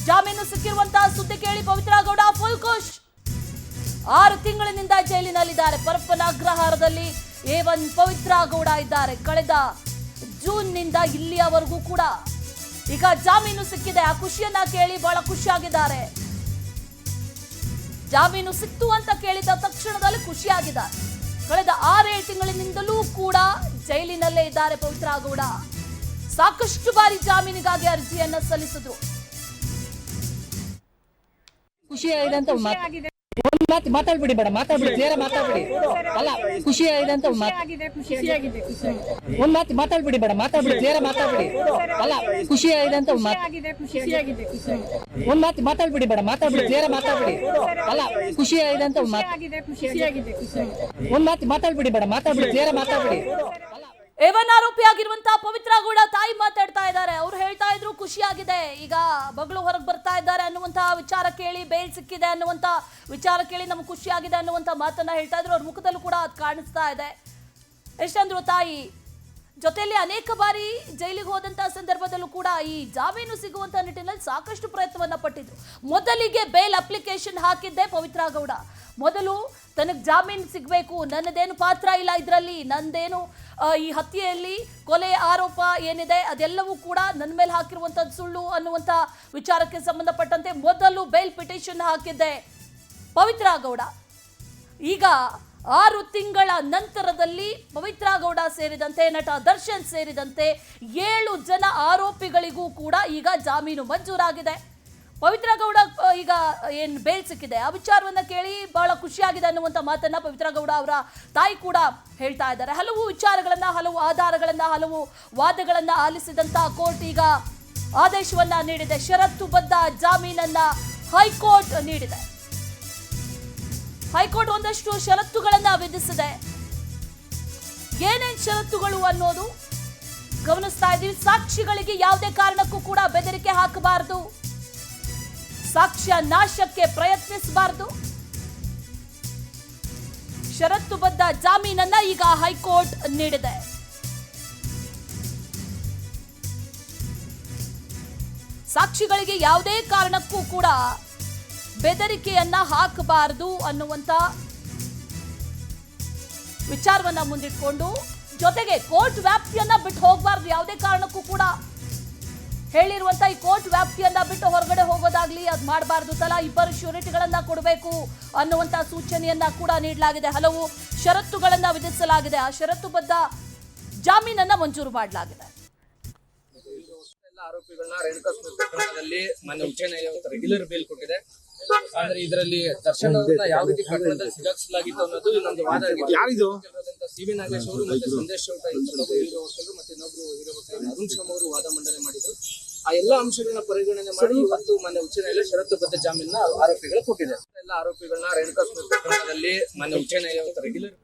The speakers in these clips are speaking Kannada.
ಜಾಮೀನು ಸಿಕ್ಕಿರುವಂತಹ ಸುದ್ದಿ ಕೇಳಿ ಪವಿತ್ರ ಗೌಡ ಫುಲ್ ಖುಷ್. 6 ತಿಂಗಳಿನಿಂದ ಜೈಲಿನಲ್ಲಿದ್ದಾರೆ. ಪರಪ್ಪನ ಅಗ್ರಹಾರದಲ್ಲಿ A1 ಪವಿತ್ರ ಗೌಡ ಇದ್ದಾರೆ. ಕಳೆದ ಜೂನ್ನಿಂದ ಇಲ್ಲಿಯವರೆಗೂ ಕೂಡ ಈಗ ಜಾಮೀನು ಸಿಕ್ಕಿದೆ. ಆ ಖುಷಿಯನ್ನ ಕೇಳಿ ಬಹಳ ಖುಷಿಯಾಗಿದ್ದಾರೆ. ಜಾಮೀನು ಸಿಕ್ತು ಅಂತ ಕೇಳಿದ ತಕ್ಷಣದಲ್ಲಿ ಖುಷಿಯಾಗಿದ್ದಾರೆ. ಕಳೆದ 6-7 ತಿಂಗಳಿನಿಂದಲೂ ಕೂಡ ಜೈಲಿನಲ್ಲೇ ಇದ್ದಾರೆ ಪವಿತ್ರ ಗೌಡ. ಸಾಕಷ್ಟು ಬಾರಿ ಜಾಮೀನಿಗಾಗಿ ಅರ್ಜಿಯನ್ನ ಸಲ್ಲಿಸಿದ್ರು. ಖುಷಿಯಾಗಿದೆ ಅಂತ ಮಾತಾಡ್ಬಿಡಿ ಬೇಡ, ಮಾತಾಡ್ಬಿಡಿ, ನೇರ ಮಾತಾಡ್ಬಿಡಿ. ಅಲ್ಲ ಖುಷಿಯಾಗಿದೆ ಅಂತ ಒಂದ್ ಮಾತು ಮಾತಾಡ್ಬಿಡಿ ಬೇಡ, ಮಾತಾಡ್ಬಿಡಿ, ನೇರ ಮಾತಾಡ್ಬಿಡಿ. ಅಲ್ಲ ಖುಷಿಯಾಗಿದೆ ಅಂತ ಒಂದ್ ಮಾತು ಮಾತಾಡ್ಬಿಡಿ ಬೇಡ, ಮಾತಾಡ್ಬಿಡಿ, ನೇರ ಮಾತಾಡ್ಬಿಡಿ. ಅಲ್ಲ ಖುಷಿಯಾಗಿದೆ ಅಂತ ಒಂದ್ ಮಾತು ಮಾತಾಡ್ಬಿಡಿ ಬೇಡ, ಮಾತಾಡ್ಬಿಡಿ, ನೇರ ಮಾತಾಡ್ಬಿಡಿ. A1 ಆರೋಪಿಯಾಗಿರುವಂತಹ ಪವಿತ್ರ ಗೌಡ ತಾಯಿ ಮಾತಾಡ್ತಾ ಇದ್ದಾರೆ. ಅವ್ರು ಹೇಳ್ತಾ ಇದ್ರು ಖುಷಿಯಾಗಿದೆ, ಈಗ ಮಗಳು ಹೊರಗೆ ಬರ್ತಾ ಇದ್ದಾರೆ ಅನ್ನುವಂತಹ ವಿಚಾರ ಕೇಳಿ, ಬೇಲ್ ಸಿಕ್ಕಿದೆ ಅನ್ನುವಂತ ವಿಚಾರ ಕೇಳಿ ನಮ್ಗೆ ಖುಷಿಯಾಗಿದೆ ಅನ್ನುವಂತ ಮಾತನ್ನ ಹೇಳ್ತಾ ಇದ್ರು. ಅವ್ರ ಮುಖದಲ್ಲೂ ಕೂಡ ಅದು ಕಾಣಿಸ್ತಾ ಇದೆ. ಎಷ್ಟಂದ್ರು ತಾಯಿ ಜೊತೆಯಲ್ಲಿ ಅನೇಕ ಬಾರಿ ಜೈಲಿಗೆ ಹೋದಂತಹ ಸಂದರ್ಭದಲ್ಲೂ ಕೂಡ ಈ ಜಾಮೀನು ಸಿಗುವಂತ ನಿಟ್ಟಿನಲ್ಲಿ ಸಾಕಷ್ಟು ಪ್ರಯತ್ನವನ್ನ ಪಟ್ಟಿದ್ರು. ಮೊದಲಿಗೆ ಬೇಲ್ ಅಪ್ಲಿಕೇಶನ್ ಹಾಕಿದ್ದೆ ಪವಿತ್ರ ಗೌಡ. ಮೊದಲು ತನಗೆ ಜಾಮೀನು ಸಿಗಬೇಕು, ನನ್ನದೇನು ಪಾತ್ರ ಇಲ್ಲ ಇದರಲ್ಲಿ, ನಂದೇನು ಈ ಹತ್ಯೆಯಲ್ಲಿ ಕೊಲೆ ಆರೋಪ ಏನಿದೆ ಅದೆಲ್ಲವೂ ಕೂಡ ನನ್ನ ಮೇಲೆ ಹಾಕಿರುವಂಥದ್ದು ಸುಳ್ಳು ಅನ್ನುವಂಥ ವಿಚಾರಕ್ಕೆ ಸಂಬಂಧಪಟ್ಟಂತೆ ಮೊದಲು ಬೇಲ್ ಪಿಟಿಷನ್ ಹಾಕಿದ್ದೆ ಪವಿತ್ರ ಗೌಡ. ಈಗ 6 ತಿಂಗಳ ನಂತರದಲ್ಲಿ ಪವಿತ್ರ ಗೌಡ ಸೇರಿದಂತೆ ನಟ ದರ್ಶನ್ ಸೇರಿದಂತೆ 7 ಜನ ಆರೋಪಿಗಳಿಗೂ ಕೂಡ ಈಗ ಜಾಮೀನು ಮಂಜೂರಾಗಿದೆ. ಪವಿತ್ರ ಗೌಡ ಈಗ ಏನು ಬೇಲ್ ಸಿಕ್ಕಿದೆ ಆ ವಿಚಾರವನ್ನ ಕೇಳಿ ಬಹಳ ಖುಷಿಯಾಗಿದೆ ಅನ್ನುವಂಥ ಮಾತನ್ನ ಪವಿತ್ರ ಗೌಡ ಅವರ ತಾಯಿ ಕೂಡ ಹೇಳ್ತಾ ಇದ್ದಾರೆ. ಹಲವು ವಿಚಾರಗಳನ್ನ, ಹಲವು ಆಧಾರಗಳನ್ನ, ಹಲವು ವಾದಗಳನ್ನ ಆಲಿಸಿದಂತ ಕೋರ್ಟ್ ಈಗ ಆದೇಶವನ್ನ ನೀಡಿದೆ. ಷರತ್ತುಬದ್ಧ ಜಾಮೀನನ್ನ ಹೈಕೋರ್ಟ್ ನೀಡಿದೆ. ಹೈಕೋರ್ಟ್ ಒಂದಷ್ಟು ಷರತ್ತುಗಳನ್ನ ವಿಧಿಸಿದೆ. ಏನೇನ್ ಷರತ್ತುಗಳು ಅನ್ನೋದು ಗಮನಿಸ್ತಾ ಇದ್ದೀವಿ. ಸಾಕ್ಷಿಗಳಿಗೆ ಯಾವುದೇ ಕಾರಣಕ್ಕೂ ಕೂಡ ಬೆದರಿಕೆ ಹಾಕಬಾರದು, ಸಾಕ್ಷ್ಯ ನಾಶಕ್ಕೆ ಪ್ರಯತ್ನಿಸಬಾರದು. ಷರತ್ತುಬದ್ಧ ಜಾಮೀನನ್ನ ಈಗ ಹೈಕೋರ್ಟ್ ನೀಡಿದೆ. ಸಾಕ್ಷಿಗಳಿಗೆ ಯಾವುದೇ ಕಾರಣಕ್ಕೂ ಕೂಡ ಬೆದರಿಕೆಯನ್ನ ಹಾಕಬಾರದು ಅನ್ನುವಂತ ವಿಚಾರವನ್ನ ಮುಂದಿಟ್ಕೊಂಡು, ಜೊತೆಗೆ ಕೋರ್ಟ್ ವ್ಯಾಪ್ತಿಯನ್ನ ಬಿಟ್ಟು ಹೋಗಬಾರ್ದು, ಯಾವುದೇ ಕಾರಣಕ್ಕೂ ಕೂಡ ಹೇಳಿರುವಂತ ಈ ಕೋರ್ಟ್ ವ್ಯಾಪ್ತಿಯನ್ನ ಬಿಟ್ಟು ಹೊರಗಡೆ ಹೋಗೋದಾಗ್ಲಿ ಅದು ಮಾಡಬಾರ್ದು. ತಲಾ 2 ಶ್ಯೂರಿಟಿಗಳನ್ನ ಕೊಡಬೇಕು ಅನ್ನುವಂತ ಸೂಚನೆಯನ್ನ ಕೂಡ ನೀಡಲಾಗಿದೆ. ಹಲವು ಷರತ್ತುಗಳನ್ನ ವಿಧಿಸಲಾಗಿದೆ. ಆ ಷರತ್ತುಬದ್ಧ ಜಾಮೀನನ್ನ ಮಂಜೂರು ಮಾಡಲಾಗಿದೆ. ಎಲ್ಲ ಆರೋಪಿಗಳನ್ನ ರೇಣುಕಾ ಸ್ಮೃತಿ ಪ್ರಕರಣದಲ್ಲಿ ಮಾನ್ಯ ಉಚ್ಚ ನ್ಯಾಯಾಲಯ ರೆಗ್ಯುಲರ್ ಬೇಲ್ ಕೊಟ್ಟಿದೆ. ಆದ್ರೆ ಇದರಲ್ಲಿ ದರ್ಶನ್ ಅವರನ್ನ ಯಾವ ರೀತಿ ಪ್ರಕರಣದಲ್ಲಿ ಸಿಲುಕಿಸಲಾಗಿತ್ತು ಅನ್ನೋದು ಇನ್ನೊಂದು ವಾದ ಆಗಿದೆ. ಯಾರಿದು ಸಿ.ವಿ. ನಾಗೇಶ್ ಅವರು ಮತ್ತೆ ಸಂದೇಶ್ ಚೌಟ ಇನ್ನೊಬ್ಬರು ಹೀರೋ ವಕೀಲರು ಮತ್ತೆ ಇನ್ನೊಬ್ರು ಹೀರೋ ವಕೀಲರು ಅರುಣ್ ಶರ್ಮ ಅವರು ವಾದ ಮಂಡನೆ ಮಾಡಿದ್ರು. ಆ ಎಲ್ಲ ಅಂಶಗಳನ್ನ ಪರಿಗಣನೆ ಮಾಡಿ ಇವತ್ತು ಮಾನ್ಯ ಉಚ್ಚ ನ್ಯಾಯಾಲಯ ಷರತ್ತುಬದ್ಧ ಜಾಮೀನ ಆರೋಪಿಗಳು ಕೊಟ್ಟಿದೆ. ಎಲ್ಲ ಆರೋಪಿಗಳನ್ನ ರೇಣುಕಾ ಸ್ಮೃತಿ ಪ್ರಕರಣದಲ್ಲಿ ಮಾನ್ಯ ಉಚ್ಚ ನ್ಯಾಯಾಲಯ ರೆಗ್ಯುಲರ್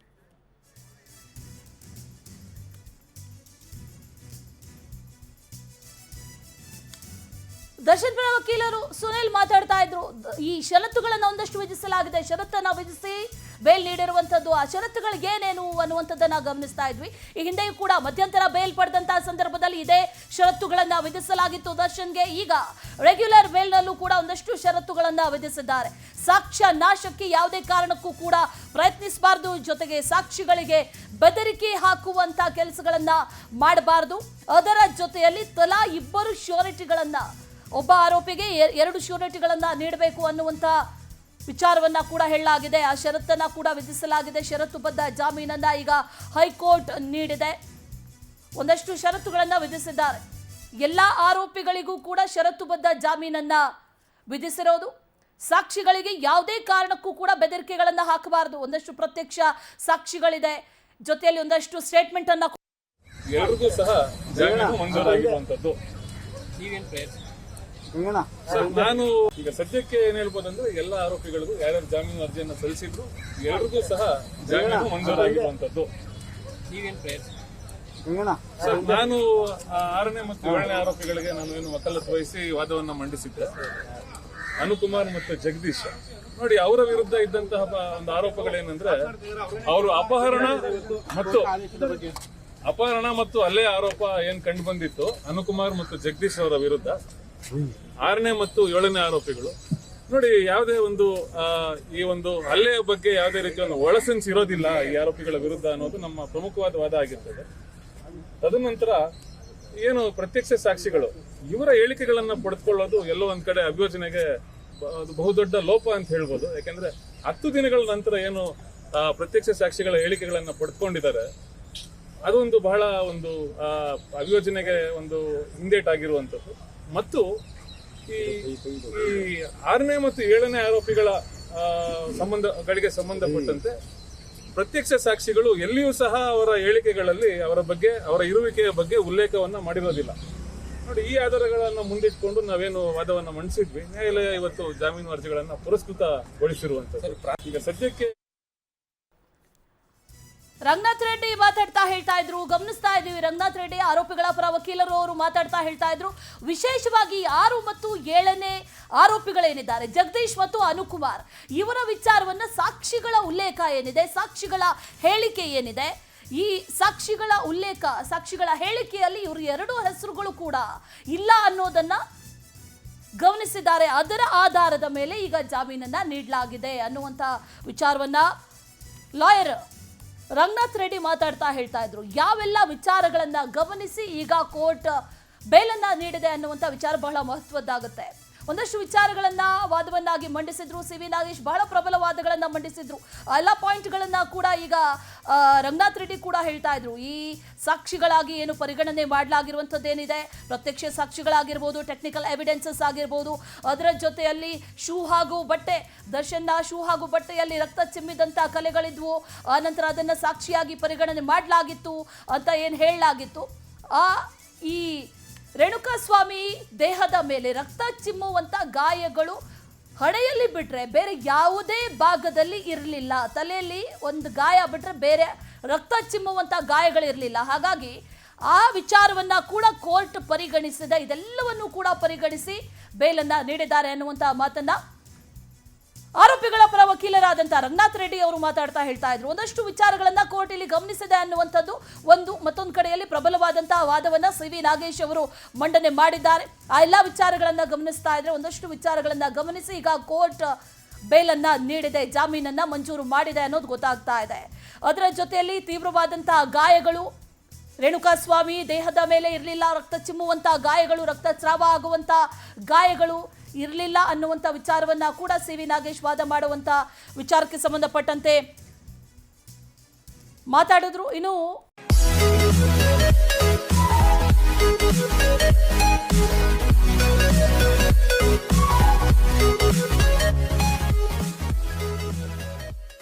ದರ್ಶನ್ ಪರ ವಕೀಲರು ಸುನಿಲ್ ಮಾತಾಡ್ತಾ ಇದ್ರು. ಈ ಷರತ್ತುಗಳನ್ನ ಒಂದಷ್ಟು ವಿಧಿಸಲಾಗಿದೆ. ಷರತ್ತನ್ನ ವಿಧಿಸಿ ಬೇಲ್ ನೀಡಿರುವಂತದ್ದು, ಆ ಷರತ್ತುಗಳಿಗೆ ಏನೇನು ಅನ್ನುವಂಥದ್ದನ್ನ ಗಮನಿಸ್ತಾ ಇದ್ವಿ. ಈ ಹಿಂದೆಯೂ ಕೂಡ ಮಧ್ಯಂತರ ಬೇಲ್ ಪಡೆದಂತಹ ಸಂದರ್ಭದಲ್ಲಿ ಇದೇ ಷರತ್ತುಗಳನ್ನ ವಿಧಿಸಲಾಗಿತ್ತು ದರ್ಶನ್ಗೆ. ಈಗ ರೆಗ್ಯುಲರ್ ಬೇಲ್ನಲ್ಲೂ ಕೂಡ ಒಂದಷ್ಟು ಷರತ್ತುಗಳನ್ನ ವಿಧಿಸಿದ್ದಾರೆ. ಸಾಕ್ಷ್ಯ ನಾಶಕ್ಕೆ ಯಾವುದೇ ಕಾರಣಕ್ಕೂ ಕೂಡ ಪ್ರಯತ್ನಿಸಬಾರದು, ಜೊತೆಗೆ ಸಾಕ್ಷಿಗಳಿಗೆ ಬೆದರಿಕೆ ಹಾಕುವಂತ ಕೆಲಸಗಳನ್ನ ಮಾಡಬಾರದು. ಅದರ ಜೊತೆಯಲ್ಲಿ ತಲಾ 2 ಶ್ಯೂರಿಟಿಗಳನ್ನ, ಒಬ್ಬ ಆರೋಪಿಗೆ 2 ಶ್ಯೂರಿಟಿಗಳನ್ನ ನೀಡಬೇಕು ಅನ್ನುವಂತ ವಿಚಾರವನ್ನ ಕೂಡ ಹೇಳಲಾಗಿದೆ. ಆ ಷರತ್ತನ್ನ ಕೂಡ ವಿಧಿಸಲಾಗಿದೆ. ಷರತ್ತುಬದ್ಧ ಜಾಮೀನನ್ನ ಈಗ ಹೈಕೋರ್ಟ್ ನೀಡಿದೆ. ಒಂದಷ್ಟು ಷರತ್ತುಗಳನ್ನ ವಿಧಿಸಿದ್ದಾರೆ. ಎಲ್ಲ ಆರೋಪಿಗಳಿಗೂ ಕೂಡ ಷರತ್ತುಬದ್ಧ ಜಾಮೀನನ್ನ ವಿಧಿಸಿರೋದು. ಸಾಕ್ಷಿಗಳಿಗೆ ಯಾವುದೇ ಕಾರಣಕ್ಕೂ ಕೂಡ ಬೆದರಿಕೆಗಳನ್ನ ಹಾಕಬಾರದು. ಒಂದಷ್ಟು ಪ್ರತ್ಯಕ್ಷ ಸಾಕ್ಷಿಗಳಿದೆ, ಜೊತೆಯಲ್ಲಿ ಒಂದಷ್ಟು ಸ್ಟೇಟ್ಮೆಂಟ್ ಅನ್ನ ಎಲ್ಲರಿಗೂ ಸಹ ಜಾಮೀನು ಮಂಜೂರಾಗಿರುವಂತದ್ದು. ನಾನು ಈಗ ಸದ್ಯಕ್ಕೆ ಏನ್ ಹೇಳ್ಬೋದಂದ್ರೆ ಎಲ್ಲ ಆರೋಪಿಗಳಿಗೂ ಯಾರ್ಯಾರು ಜಾಮೀನು ಅರ್ಜಿಯನ್ನು ಸಲ್ಲಿಸಿದ್ರು ಎಲ್ಲರಿಗೂ ಸಹ ಜಾಮೀನು ಮಂಜೂರಾಗಿರುವಂತದ್ದು. ನಾನು 6ನೇ ಮತ್ತು 7ನೇ ಆರೋಪಿಗಳಿಗೆ ನಾನು ಏನು ವಕಾಲತ್ ವಹಿಸಿ ವಾದವನ್ನ ಮಂಡಿಸಿದ್ದೆ. ಅನುಕುಮಾರ್ ಮತ್ತು ಜಗದೀಶ್ ನೋಡಿ, ಅವರ ವಿರುದ್ಧ ಇದ್ದಂತಹ ಒಂದು ಆರೋಪಗಳೇನಂದ್ರೆ ಅವರು ಅಪಹರಣ ಮತ್ತು ಅಲ್ಲೇ ಆರೋಪ ಏನ್ ಕಂಡು ಬಂದಿತ್ತು ಅನುಕುಮಾರ್ ಮತ್ತು ಜಗದೀಶ್ ಅವರ ವಿರುದ್ಧ. 6ನೇ ಮತ್ತು 7ನೇ ಆರೋಪಿಗಳು ನೋಡಿ ಯಾವುದೇ ಒಂದು ಈ ಒಂದು ಹಲ್ಲೆಯ ಬಗ್ಗೆ ಯಾವುದೇ ರೀತಿಯ ಒಂದು ಒಳಸೆನ್ಸ್ ಇರೋದಿಲ್ಲ ಈ ಆರೋಪಿಗಳ ವಿರುದ್ಧ ಅನ್ನೋದು ನಮ್ಮ ಪ್ರಮುಖವಾದ ವಾದ ಆಗಿರ್ತದೆ. ತದನಂತರ ಏನು ಪ್ರತ್ಯಕ್ಷ ಸಾಕ್ಷಿಗಳು ಇವರ ಹೇಳಿಕೆಗಳನ್ನ ಪಡೆದುಕೊಳ್ಳೋದು ಎಲ್ಲೋ ಒಂದ್ ಕಡೆ ಅಭಿಯೋಜನೆಗೆ ಬಹುದೊಡ್ಡ ಲೋಪ ಅಂತ ಹೇಳ್ಬೋದು. ಯಾಕೆಂದ್ರೆ 10 ದಿನಗಳ ನಂತರ ಏನು ಪ್ರತ್ಯಕ್ಷ ಸಾಕ್ಷಿಗಳ ಹೇಳಿಕೆಗಳನ್ನ ಪಡೆದುಕೊಂಡಿದ್ದಾರೆ ಅದೊಂದು ಬಹಳ ಒಂದು ಅಭಿಯೋಜನೆಗೆ ಒಂದು ಹಿಂದೇಟಾಗಿರುವಂಥದ್ದು. ಮತ್ತು ಈ 6ನೇ ಮತ್ತು 7ನೇ ಆರೋಪಿಗಳ ಸಂಬಂಧಗಳಿಗೆ ಸಂಬಂಧಪಟ್ಟಂತೆ ಪ್ರತ್ಯಕ್ಷ ಸಾಕ್ಷಿಗಳು ಎಲ್ಲಿಯೂ ಸಹ ಅವರ ಹೇಳಿಕೆಗಳಲ್ಲಿ ಅವರ ಬಗ್ಗೆ ಅವರ ಇರುವಿಕೆಯ ಬಗ್ಗೆ ಉಲ್ಲೇಖವನ್ನ ಮಾಡಿರೋದಿಲ್ಲ. ನೋಡಿ, ಈ ಆಧಾರಗಳನ್ನು ಮುಂದಿಟ್ಕೊಂಡು ನಾವೇನು ವಾದವನ್ನ ಮಂಡಿಸಿದ್ವಿ, ನ್ಯಾಯಾಲಯ ಇವತ್ತು ಜಾಮೀನು ಅರ್ಜಿಗಳನ್ನ ಪುರಸ್ಕೃತಗೊಳಿಸಿರುವಂತದ್ದು. ಈಗ ಸದ್ಯಕ್ಕೆ ರಂಗನಾಥ್ ರೆಡ್ಡಿ ಮಾತಾಡ್ತಾ ಹೇಳ್ತಾ ಇದ್ರು, ಗಮನಿಸ್ತಾ ಇದೀವಿ ರಂಗನಾಥ್ ರೆಡ್ಡಿ ಆರೋಪಿಗಳ ಪರ ವಕೀಲರು ಅವರು ಮಾತಾಡ್ತಾ ಹೇಳ್ತಾ ಇದ್ರು. ವಿಶೇಷವಾಗಿ 6 ಮತ್ತು 7ನೇ ಆರೋಪಿಗಳೇನಿದ್ದಾರೆ ಜಗದೀಶ್ ಮತ್ತು ಅನುಕುಮಾರ್, ಇವರ ವಿಚಾರವನ್ನ ಸಾಕ್ಷಿಗಳ ಉಲ್ಲೇಖ ಏನಿದೆ, ಸಾಕ್ಷಿಗಳ ಹೇಳಿಕೆ ಏನಿದೆ, ಈ ಸಾಕ್ಷಿಗಳ ಉಲ್ಲೇಖ ಸಾಕ್ಷಿಗಳ ಹೇಳಿಕೆಯಲ್ಲಿ ಇವರು 2 ಹೆಸರುಗಳು ಕೂಡ ಇಲ್ಲ ಅನ್ನೋದನ್ನ ಗಮನಿಸಿದ್ದಾರೆ. ಅದರ ಆಧಾರದ ಮೇಲೆ ಈಗ ಜಾಮೀನನ್ನ ನೀಡಲಾಗಿದೆ ಅನ್ನುವಂಥ ವಿಚಾರವನ್ನ ಲಾಯರ್ ರಂಗನಾಥ್ ರೆಡ್ಡಿ ಮಾತಾಡ್ತಾ ಹೇಳ್ತಾ ಇದ್ರು. ಯಾವೆಲ್ಲ ವಿಚಾರಗಳನ್ನ ಗಮನಿಸಿ ಈಗ ಕೋರ್ಟ್ ಬೇಲನ್ನ ನೀಡಿದೆ ಅನ್ನುವಂಥ ವಿಚಾರ ಬಹಳ ಮಹತ್ವದ್ದಾಗುತ್ತೆ. ಒಂದಷ್ಟು ವಿಚಾರಗಳನ್ನ ವಾದವನ್ನಾಗಿ ಮಂಡಿಸಿದ್ರು ಸಿ ವಿ ನಾಗೇಶ್, ಬಹಳ ಪ್ರಬಲ ವಾದಗಳನ್ನ ಮಂಡಿಸಿದ್ರು. ಎಲ್ಲ ಪಾಯಿಂಟ್ಗಳನ್ನ ಕೂಡ ಈಗ ರಂಗನಾಥ್ ರೆಡ್ಡಿ ಕೂಡ ಹೇಳ್ತಾ ಇದ್ರು. ಈ ಸಾಕ್ಷಿಗಳಾಗಿ ಏನು ಪರಿಗಣನೆ ಮಾಡಲಾಗಿರುವಂಥದ್ದೇನಿದೆ, ಪ್ರತ್ಯಕ್ಷ ಸಾಕ್ಷಿಗಳಾಗಿರ್ಬೋದು, ಟೆಕ್ನಿಕಲ್ ಎವಿಡೆನ್ಸಸ್ ಆಗಿರ್ಬೋದು, ಅದರ ಜೊತೆಯಲ್ಲಿ ಶೂ ಹಾಗೂ ಬಟ್ಟೆ, ದರ್ಶನ್ನ ಶೂ ಹಾಗೂ ಬಟ್ಟೆಯಲ್ಲಿ ರಕ್ತ ಚಿಮ್ಮಿದಂಥ ಕಲೆಗಳಿದ್ವು, ಆನಂತರ ಅದನ್ನು ಸಾಕ್ಷಿಯಾಗಿ ಪರಿಗಣನೆ ಮಾಡಲಾಗಿತ್ತು ಅಂತ ಏನು ಹೇಳಲಾಗಿತ್ತು. ಈ ರೇಣುಕಾಸ್ವಾಮಿ ದೇಹದ ಮೇಲೆ ರಕ್ತ ಚಿಮ್ಮುವಂತ ಗಾಯಗಳು ಹಣೆಯಲ್ಲಿ ಬಿಟ್ರೆ ಬೇರೆ ಯಾವುದೇ ಭಾಗದಲ್ಲಿ ಇರಲಿಲ್ಲ. ತಲೆಯಲ್ಲಿ ಒಂದು ಗಾಯ ಬಿಟ್ರೆ ಬೇರೆ ರಕ್ತ ಚಿಮ್ಮುವಂತ ಗಾಯಗಳಿರಲಿಲ್ಲ. ಹಾಗಾಗಿ ಆ ವಿಚಾರವನ್ನ ಕೂಡ ಕೋರ್ಟ್ ಪರಿಗಣಿಸಿದೆ. ಇದೆಲ್ಲವನ್ನು ಕೂಡ ಪರಿಗಣಿಸಿ ಬೇಲನ್ನ ನೀಡಿದ್ದಾರೆ ಅನ್ನುವಂತ ಮಾತನ್ನ ಆರೋಪಿಗಳ ಪರ ವಕೀಲರಾದಂಥ ರಂಗನಾಥ್ ರೆಡ್ಡಿ ಅವರು ಮಾತಾಡ್ತಾ ಹೇಳ್ತಾ ಇದ್ರು. ಒಂದಷ್ಟು ವಿಚಾರಗಳನ್ನ ಕೋರ್ಟ್ ಇಲ್ಲಿ ಗಮನಿಸಿದೆ ಅನ್ನುವಂಥದ್ದು ಒಂದು. ಮತ್ತೊಂದು ಕಡೆಯಲ್ಲಿ ಪ್ರಬಲವಾದಂತಹ ವಾದವನ್ನ ಸಿ ವಿ ನಾಗೇಶ್ ಅವರು ಮಂಡನೆ ಮಾಡಿದ್ದಾರೆ. ಆ ಎಲ್ಲ ವಿಚಾರಗಳನ್ನ ಗಮನಿಸ್ತಾ ಇದ್ರೆ ಒಂದಷ್ಟು ವಿಚಾರಗಳನ್ನ ಗಮನಿಸಿ ಈಗ ಕೋರ್ಟ್ ಬೇಲನ್ನ ನೀಡಿದೆ, ಜಾಮೀನನ್ನ ಮಂಜೂರು ಮಾಡಿದೆ ಅನ್ನೋದು ಗೊತ್ತಾಗ್ತಾ ಇದೆ. ಅದರ ಜೊತೆಯಲ್ಲಿ ತೀವ್ರವಾದಂತಹ ಗಾಯಗಳು ರೇಣುಕಾಸ್ವಾಮಿ ದೇಹದ ಮೇಲೆ ಇರಲಿಲ್ಲ, ರಕ್ತ ಚಿಮ್ಮುವಂತ ಗಾಯಗಳು, ರಕ್ತಸ್ರಾವ ಆಗುವಂತ ಗಾಯಗಳು ಇರಲಿಲ್ಲ ಅನ್ನುವಂಥ ವಿಚಾರವನ್ನ ಕೂಡ ಸಿ ವಿ ನಾಗೇಶ್ ವಾದ ಮಾಡುವಂತ ವಿಚಾರಕ್ಕೆ ಸಂಬಂಧಪಟ್ಟಂತೆ ಮಾತಾಡಿದ್ರು. ಇನ್ನು